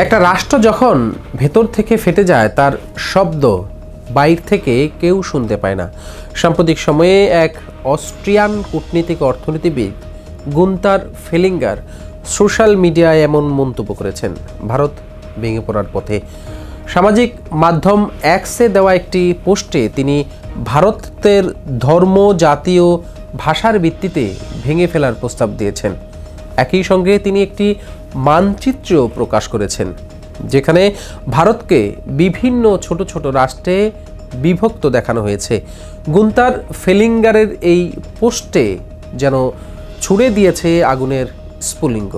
একটা রাষ্ট্র যখন ভেতর থেকে ফেটে যায় তার শব্দ বাইর থেকে কেউ শুনতে পায় না। সাম্প্রতিক সময়ে এক অস্ট্রিয়ান কূটনীতিক অর্থনীতিবিদ গুন্তার ফেলিঙ্গার সোশ্যাল মিডিয়ায় এমন মন্তব্য করেছেন, ভারত ভেঙে পড়ার পথে। সামাজিক মাধ্যম এক্সে দেওয়া একটি পোস্টে তিনি ভারতের ধর্ম, জাতি ও ভাষার ভিত্তিতে ভেঙে ফেলার প্রস্তাব দিয়েছেন। একই সঙ্গে তিনি একটি মানচিত্র প্রকাশ করেছেন যেখানে ভারতকে বিভিন্ন ছোট ছোট রাষ্ট্রে বিভক্ত দেখানো হয়েছে। গুন্তার ফেলিঙ্গারের এই পোস্টে যেন ছুড়ে দিয়েছে আগুনের স্ফুলিঙ্গ।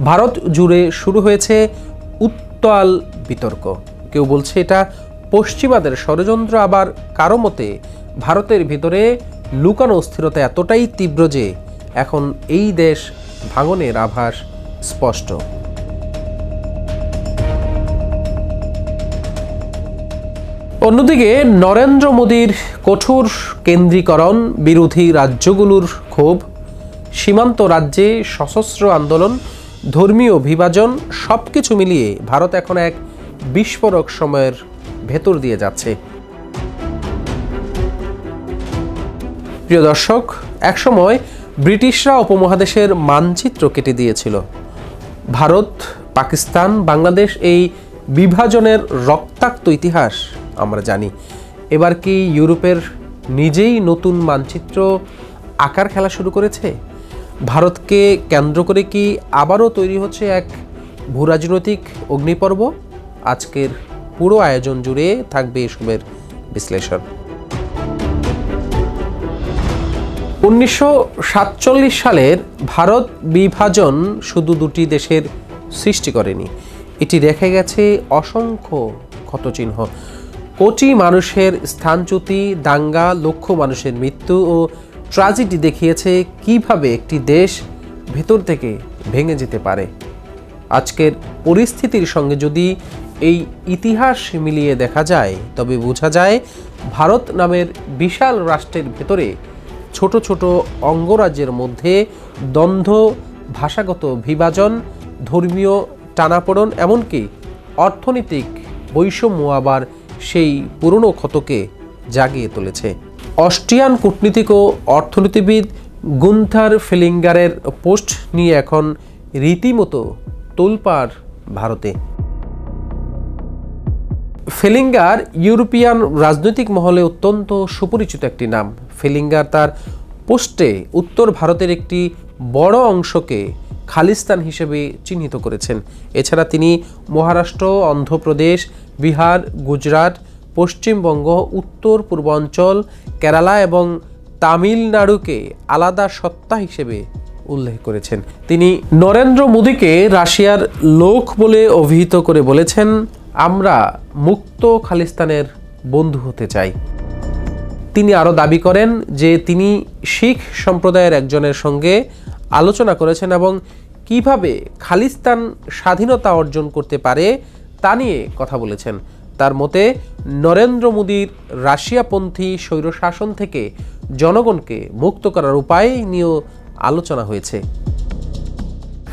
ভারত জুড়ে শুরু হয়েছে উত্তাল বিতর্ক। কেউ বলছে এটা পশ্চিমাদের ষড়যন্ত্র, আবার কারো মতে ভারতের ভিতরে লুকানো অস্থিরতা এতটাই তীব্র যে এখন এই দেশ ভাঙনের আভাস স্পষ্ট। অন্যদিকে নরেন্দ্র মোদীর কঠোর কেন্দ্রীকরণ, বিরোধী রাজ্যগুলোর ক্ষোভ, সীমান্ত রাজ্যে সশস্ত্র আন্দোলন, ধর্মীয় বিভাজন সবকিছু মিলিয়ে ভারত এখন এক বিস্ফোরক সময়ের ভেতর দিয়ে যাচ্ছে। প্রিয় দর্শক, একসময় ব্রিটিশরা উপমহাদেশের মানচিত্র কেটে দিয়েছিল। ভারত, পাকিস্তান, বাংলাদেশ এই বিভাজনের রক্তাক্ত ইতিহাস আমরা জানি। এবার কি ইউরোপের নিজেই নতুন মানচিত্র আকার খেলা শুরু করেছে? ভারতকে কেন্দ্র করে কি আবারও তৈরি হচ্ছে এক ভূরাজনৈতিক অগ্নিপর্ব? আজকের পুরো আয়োজন জুড়ে থাকবে এসবের বিশ্লেষণ। 1947 সালের ভারত বিভাজন শুধু দুটি দেশের সৃষ্টি করেনি, এটি রেখে গেছে অসংখ্য ক্ষতচিহ্ন। কোটি মানুষের স্থানচ্যুতি, দাঙ্গা, লক্ষ মানুষের মৃত্যু ও ট্র্যাজেডি দেখিয়েছে কিভাবে একটি দেশ ভেতর থেকে ভেঙে যেতে পারে। আজকের পরিস্থিতির সঙ্গে যদি এই ইতিহাস মিলিয়ে দেখা যায় তবে বোঝা যায় ভারত নামের বিশাল রাষ্ট্রের ভেতরে ছোট ছোট অঙ্গরাজ্যের মধ্যে দ্বন্দ্ব, ভাষাগত বিভাজন, ধর্মীয় টানাপোড়েন, এমনকি অর্থনৈতিক বৈষম্য আবার সেই পুরনো ক্ষতকে জাগিয়ে তুলেছে। অস্ট্রিয়ান কূটনীতিক ও অর্থনীতিবিদ গুন্থার ফেলিঙ্গারের পোস্ট নিয়ে এখন রীতিমতো তোলপাড় ভারতে। ফেলিঙ্গার ইউরোপিয়ান রাজনৈতিক মহলে অত্যন্ত সুপরিচিত একটি নাম। ফেলিঙ্গার তার পোস্টে উত্তর ভারতের একটি বড় অংশকে খালিস্তান হিসেবে চিহ্নিত করেছেন। এছাড়া তিনি মহারাষ্ট্র, অন্ধ্রপ্রদেশ, বিহার, গুজরাট, পশ্চিমবঙ্গ, উত্তর পূর্বাঞ্চল, কেরালা এবং তামিলনাড়ুকে আলাদা সত্তা হিসেবে উল্লেখ করেছেন। তিনি নরেন্দ্র মোদীকে রাশিয়ার লোক বলে অভিহিত করে বলেছেন, আমরা মুক্ত খালিস্তানের বন্ধু হতে চাই। তিনি আরও দাবি করেন যে তিনি শিখ সম্প্রদায়ের একজনের সঙ্গে আলোচনা করেছেন এবং কিভাবে খালিস্তান স্বাধীনতা অর্জন করতে পারে তা নিয়ে কথা বলেছেন। তার মতে নরেন্দ্র মোদীর রাশিয়াপন্থী স্বৈরশাসন থেকে জনগণকে মুক্ত করার উপায় নিয়েও আলোচনা হয়েছে।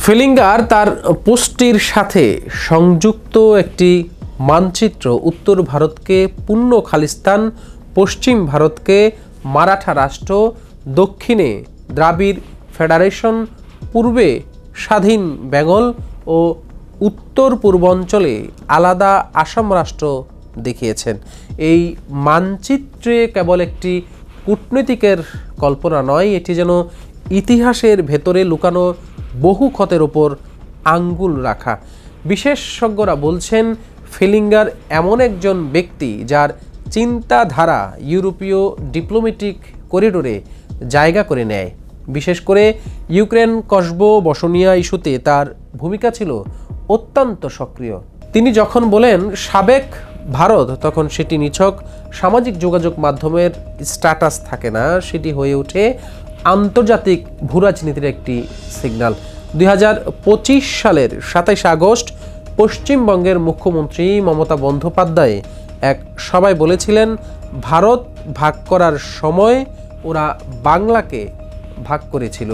ফেলিঙ্গার তার পোস্টটির সাথে সংযুক্ত একটি মানচিত্র উত্তর ভারতকে পূর্ণ খালিস্তান, পশ্চিম ভারতকে মারাঠা রাষ্ট্র, দক্ষিণে দ্রাবিড় ফেডারেশন, পূর্বে স্বাধীন বেঙ্গল ও উত্তর পূর্বাঞ্চলে আলাদা আসাম রাষ্ট্র দেখিয়েছেন। এই মানচিত্রে কেবল একটি কূটনীতিকের কল্পনা নয়, এটি যেন ইতিহাসের ভেতরে লুকানো বহু ক্ষতের ওপর আঙ্গুল রাখা। বিশেষজ্ঞরা বলছেন ফেলিঙ্গার এমন একজন ব্যক্তি যার চিন্তাধারা ইউরোপীয় ডিপ্লোম্যাটিক করিডোরে জায়গা করে নেয়। বিশেষ করে ইউক্রেন, কসোভো, বসনিয়া ইস্যুতে তার ভূমিকা ছিল অত্যন্ত সক্রিয়। তিনি যখন বলেন সাবেক ভারত, তখন সেটি নিছক সামাজিক যোগাযোগ মাধ্যমের স্ট্যাটাস থাকে না, সেটি হয়ে ওঠে আন্তর্জাতিক ভূরাজনীতির একটি সিগন্যাল। 2025 সালের 27 আগস্ট পশ্চিমবঙ্গের মুখ্যমন্ত্রী মমতা বন্দ্যোপাধ্যায় এক সভায় বলেছিলেন, ভারত ভাগ করার সময় ওরা বাংলাকে ভাগ করেছিল,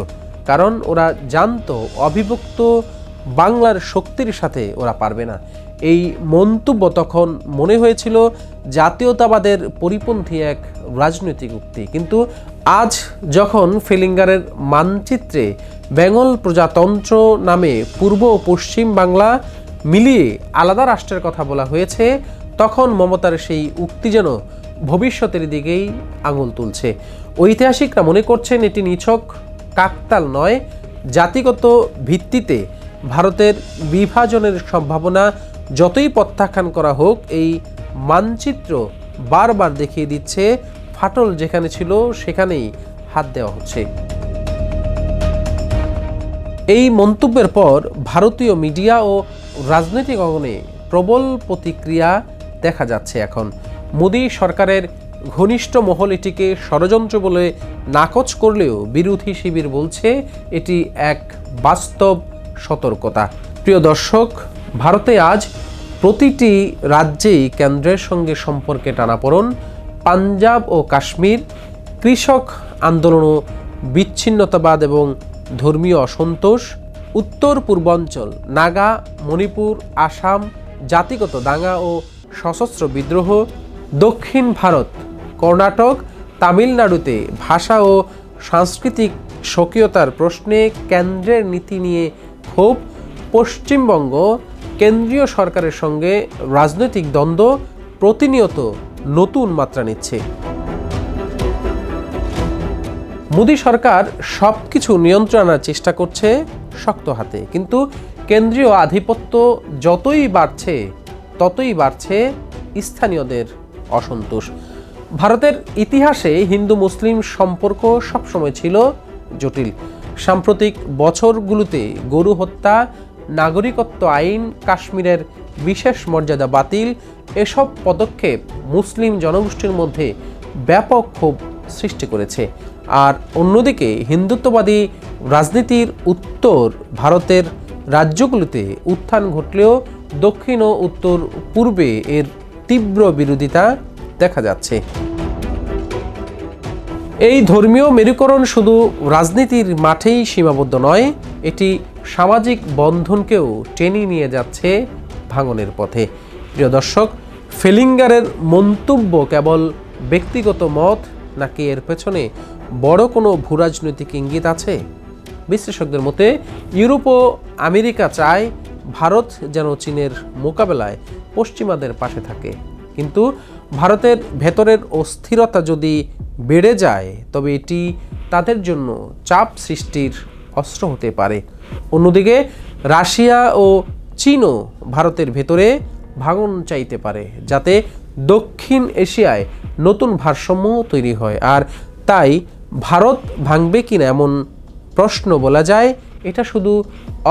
কারণ ওরা জানতো অবিভক্ত বাংলার শক্তির সাথে ওরা পারবে না। এই মন্তব্য তখন মনে হয়েছিল জাতীয়তাবাদের পরিপন্থী এক রাজনৈতিক উক্তি। কিন্তু আজ যখন ফিলিঙ্গারের মানচিত্রে বেঙ্গল প্রজাতন্ত্র নামে পূর্ব ও পশ্চিম বাংলা মিলিয়ে আলাদা রাষ্ট্রের কথা বলা হয়েছে, তখন মমতার সেই উক্তি যেন ভবিষ্যতের দিকেই আঙুল তুলছে। ঐতিহাসিকরা মনে করছেন এটি নিছক কাকতাল নয়, জাতিগত ভিত্তিতে ভারতের বিভাজনের সম্ভাবনা যতই প্রত্যাখ্যান করা হোক, এই মানচিত্র বারবার দেখিয়ে দিচ্ছে ফাটল যেখানে ছিল সেখানেই হাত দেওয়া হচ্ছে। এই মন্তব্যের পর ভারতীয় মিডিয়া ও রাজনৈতিক অঙ্গনে প্রবল প্রতিক্রিয়া দেখা যাচ্ছে। এখন মোদী সরকারের ঘনিষ্ঠ মহল এটিকে ষড়যন্ত্র বলে নাকচ করলেও বিরোধী শিবির বলছে এটি এক বাস্তব সতর্কতা। প্রিয় দর্শক, ভারতে আজ প্রতিটি রাজ্যেই কেন্দ্রের সঙ্গে সম্পর্কে টানাপোড়েন। পাঞ্জাব ও কাশ্মীর, কৃষক আন্দোলন ও বিচ্ছিন্নতাবাদ এবং ধর্মীয় অসন্তোষ, উত্তর পূর্বাঞ্চল, নাগা, মণিপুর, আসাম, জাতিগত দাঙ্গা ও সশস্ত্র বিদ্রোহ, দক্ষিণ ভারত, কর্ণাটক, তামিলনাড়ুতে ভাষা ও সাংস্কৃতিক স্বকীয়তার প্রশ্নে কেন্দ্রের নীতি নিয়ে ক্ষোভ, পশ্চিমবঙ্গ, কেন্দ্রীয় সরকারের সঙ্গে রাজনৈতিক দ্বন্দ্ব প্রতিনিয়ত নতুন মাত্রা নিচ্ছে। মোদী সরকার সবকিছু নিয়ন্ত্রণ আনার চেষ্টা করছে শক্ত হাতে, কিন্তু কেন্দ্রীয় আধিপত্য যতই বাড়ছে ততই বাড়ছে স্থানীয়দের অসন্তোষ। ভারতের ইতিহাসে হিন্দু মুসলিম সম্পর্ক সবসময় ছিল জটিল। সাম্প্রতিক বছরগুলোতে গরু হত্যা, নাগরিকত্ব আইন, কাশ্মীরের বিশেষ মর্যাদা বাতিল, এসব পদক্ষেপ মুসলিম জনগোষ্ঠীর মধ্যে ব্যাপক ক্ষোভ সৃষ্টি করেছে। আর অন্যদিকে হিন্দুত্ববাদী রাজনীতির উত্তর ভারতের রাজ্যগুলোতে উত্থান ঘটলেও দক্ষিণ ও উত্তর পূর্বে এর তীব্র বিরোধিতা দেখা যাচ্ছে। এই ধর্মীয় মেরুকরণ শুধু রাজনীতির মাঠেই সীমাবদ্ধ নয়, এটি সামাজিক বন্ধনকেও টেনে নিয়ে যাচ্ছে ভাঙনের পথে। প্রিয় দর্শক, ফিলিঙ্গারের মন্তব্য কেবল ব্যক্তিগত মত নাকি এর পেছনে বড় কোনো ভূরাজনৈতিক ইঙ্গিত আছে? বিশ্লেষকদের মতে ইউরোপ ও আমেরিকা চায় ভারত যেন চীনের মোকাবেলায় পশ্চিমাদের পাশে থাকে, কিন্তু ভারতের ভেতরের অস্থিরতা যদি বেড়ে যায় তবে এটি তাদের জন্য চাপ সৃষ্টির অস্ত্র হতে পারে। অন্যদিকে রাশিয়া ও চীনও ভারতের ভেতরে ভাঙন চাইতে পারে, যাতে দক্ষিণ এশিয়ায় নতুন ভারসাম্য তৈরি হয়। আর তাই ভারত ভাঙবে কিনা এমন প্রশ্ন বলা যায় এটা শুধু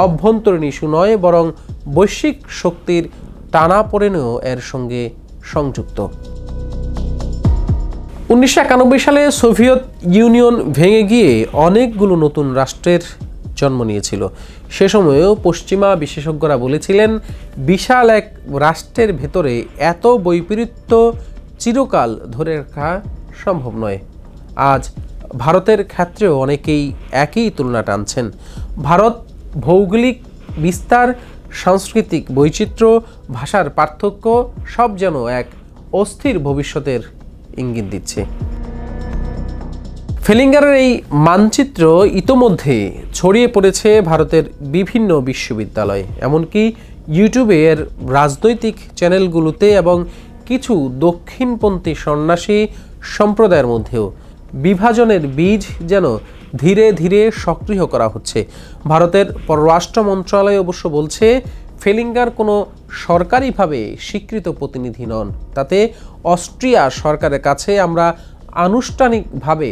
অভ্যন্তরীণ ইস্যু নয়, বরং বৈশ্বিক শক্তির টানাপোড়েনও এর সঙ্গে সংযুক্ত। 1991 সালে সোভিয়েত ইউনিয়ন ভেঙে গিয়ে অনেকগুলো নতুন রাষ্ট্রের জন্ম নিয়েছিল। সে সময়েও পশ্চিমা বিশেষজ্ঞরা বলেছিলেন বিশাল এক রাষ্ট্রের ভেতরে এত বৈপরীত্য চিরকাল ধরে রাখা সম্ভব নয়। আজ ভারতের ক্ষেত্রেও অনেকেই একই তুলনা টানছেন। ভারত ভৌগোলিক বিস্তার, সাংস্কৃতিক বৈচিত্র্য, ভাষার পার্থক্য সব যেন এক অস্থির ভবিষ্যতের ইঙ্গিত দিচ্ছে। ফিলিঙ্গারের এই মানচিত্র ইতোমধ্যে ছড়িয়ে পড়েছে ভারতের বিভিন্ন বিশ্ববিদ্যালয়ে, এমনকি ইউটিউবে এর রাজনৈতিক চ্যানেলগুলোতে এবং কিছু দক্ষিণপন্থী সন্ন্যাসী সম্প্রদায়ের মধ্যেও। বিভাজনের বীজ যেন ধীরে ধীরে সক্রিয় করা হচ্ছে। ভারতের পররাষ্ট্র মন্ত্রণালয় অবশ্য বলছে ফিলিঙ্গার কোনো সরকারিভাবে স্বীকৃত প্রতিনিধি নন। তাতে অস্ট্রিয়া সরকারের কাছে আমরা আনুষ্ঠানিকভাবে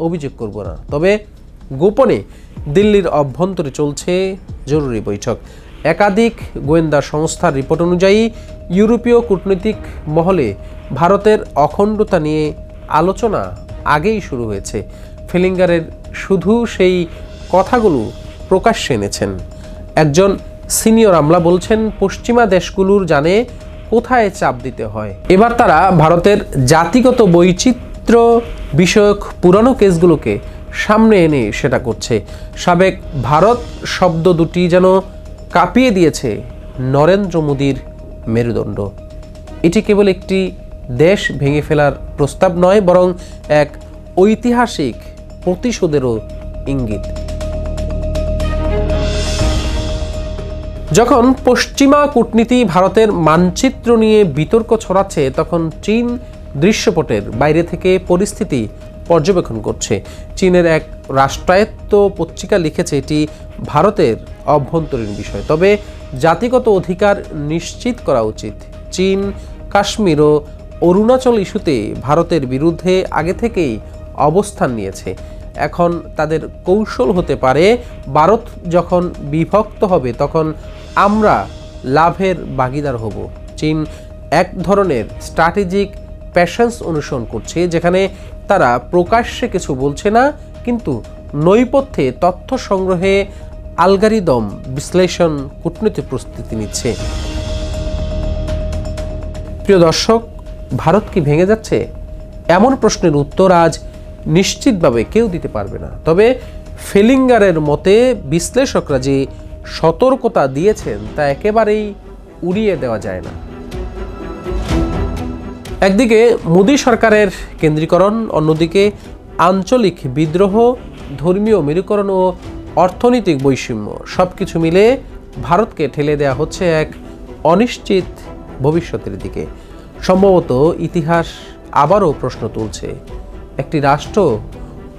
অভিযোগ করব না, তবে গোপনে দিল্লির অভ্যন্তরে চলছে জরুরি বৈঠক। একাধিক গোয়েন্দা সংস্থার রিপোর্ট অনুযায়ী ইউরোপীয় কূটনৈতিক মহলে ভারতের অখণ্ডতা নিয়ে আলোচনা আগেই শুরু হয়েছে। ফিলিঙ্গারের শুধু সেই কথাগুলো প্রকাশ্যে এনেছেন। একজন সিনিয়র আমলা বলছেন পশ্চিমা দেশগুলোর জানে কোথায় চাপ দিতে হয়। এবার তারা ভারতের জাতিগত বৈচিত্র্য মানচিত্র বিষয়ক পুরানো কেসগুলোকে সামনে এনে সেটা করছে। সাবেক ভারত শব্দ দুটি যেন কাঁপিয়ে দিয়েছে নরেন্দ্র মোদীর মেরুদণ্ড। এটি কেবল একটি দেশ ভেঙে ফেলার প্রস্তাব নয়, বরং এক ঐতিহাসিক প্রতিশোধেরও ইঙ্গিত। যখন পশ্চিমা কূটনীতি ভারতের মানচিত্র নিয়ে বিতর্ক ছড়াচ্ছে, তখন চীন দৃশ্যপটের বাইরে থেকে পরিস্থিতি পর্যবেক্ষণ করছে। চীনের এক রাষ্ট্রায়ত্ত পত্রিকা লিখেছে এটি ভারতের অভ্যন্তরীণ বিষয়, তবে জাতিগত অধিকার নিশ্চিত করা উচিত। চীন কাশ্মীর ও অরুণাচল ইস্যুতে ভারতের বিরুদ্ধে আগে থেকেই অবস্থান নিয়েছে। এখন তাদের কৌশল হতে পারে, ভারত যখন বিভক্ত হবে তখন আমরা লাভের ভাগীদার হব। চীন এক ধরনের স্ট্র্যাটেজিক প্যাশন্স অনুসরণ করছে, যেখানে তারা প্রকাশ্যে কিছু বলছে না, কিন্তু নৈপথ্যে তথ্য সংগ্রহে অ্যালগরিদম বিশ্লেষণ, কূটনৈতিক প্রস্তুতি নিচ্ছে। প্রিয় দর্শক, ভারত কি ভেঙে যাচ্ছে? এমন প্রশ্নের উত্তর আজ নিশ্চিতভাবে কেউ দিতে পারবে না। তবে ফেলিঙ্গারের মতে বিশ্লেষকরা যে সতর্কতা দিয়েছেন তা একেবারেই উড়িয়ে দেওয়া যায় না। একদিকে মোদী সরকারের কেন্দ্রীকরণ, অন্যদিকে আঞ্চলিক বিদ্রোহ, ধর্মীয় মেরুকরণ ও অর্থনৈতিক বৈষম্য, সবকিছু মিলে ভারতকে ঠেলে দেওয়া হচ্ছে এক অনিশ্চিত ভবিষ্যতের দিকে। সম্ভবত ইতিহাস আবারও প্রশ্ন তুলছে, একটি রাষ্ট্র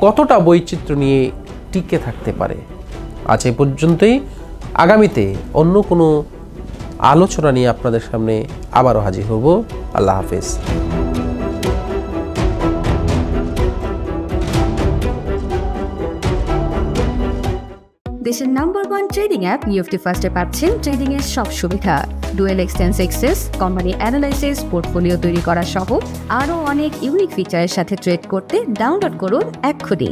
কতটা বৈচিত্র্য নিয়ে টিকে থাকতে পারে। আজ এ পর্যন্তই। আগামীতে অন্য কোনো আলোচনা নিয়ে আপনাদের সামনে আবারও হাজির হব। আল্লাহ হাফেজ। দেশের নাম্বার 1 ট্রেডিং অ্যাপ নিফটি ফার্স্টে পাচ্ছেন ট্রেডিং এর সব সুবিধা, dual exchange access, company analysis, portfolio তৈরি করা সহ আরও অনেক ইউনিক ফিচারের সাথে ট্রেড করতে ডাউনলোড করুন এক্ষুনি।